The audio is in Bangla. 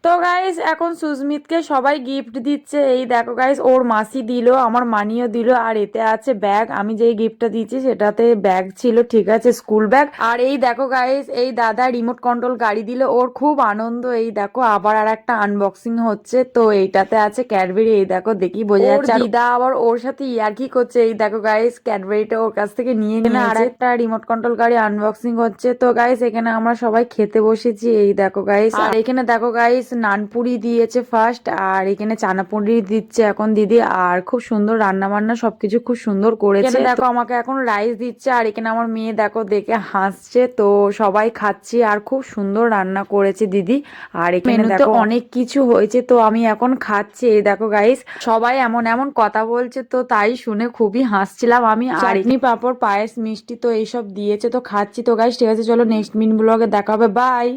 তো গাইস এখন সুস্মিতকে সবাই গিফট দিচ্ছে। এই দেখো গাইস, ওর মাসি দিল, আমার মানিও দিল, আর এতে আছে ব্যাগ। আমি যেই গিফটটা দিয়েছি সেটাতে ব্যাগ ছিল, ঠিক আছে, স্কুল ব্যাগ। আর এই দেখো গাইস, এই দাদা রিমোট কন্ট্রোল গাড়ি দিল, ওর খুব আনন্দ। এই দেখো আবার আর একটা আনবক্সিং হচ্ছে, তো এইটাতে আছে ক্যাডবেরি। এই দেখো দেখি বোঝা যাচ্ছে। আর দিদা আবার ওর সাথে ইয়ার্কি করছে। এই দেখো গাইস, ক্যাডবেরিটা ওর কাছ থেকে নিয়ে নিয়েছে। আর একটা রিমোট কন্ট্রোল গাড়ি আনবক্সিং হচ্ছে। তো গাইস এখানে আমরা সবাই খেতে বসেছি। এই দেখো গাইস, আর এখানে দেখো গাইস নানপুরি দিয়েছে ফার্স্ট, আর এখানে চানাপুরি দিচ্ছে এখন দিদি। আর খুব সুন্দর রান্না বান্না সবকিছু খুব সুন্দর করেছে। দেখো আমাকে এখন রাইস দিচ্ছে, আর এখানে আমার মেয়ে দেখো দেখে হাসছে। তো সবাই খাচ্ছি, আর খুব সুন্দর রান্না করেছে দিদি। আর এখানে দেখো অনেক কিছু হয়েছে, তো আমি এখন খাচ্ছি। এই দেখো গাইস, সবাই এমন এমন কথা বলছে, তো তাই শুনে খুবই হাসছিলাম আমি। আর চাটনি পাঁপড় পায়েস মিষ্টি তো এইসব দিয়েছে, তো খাচ্ছি। তো গাইস ঠিক আছে, চলো নেক্সট মিন ব্লগে দেখা হবে, বাই।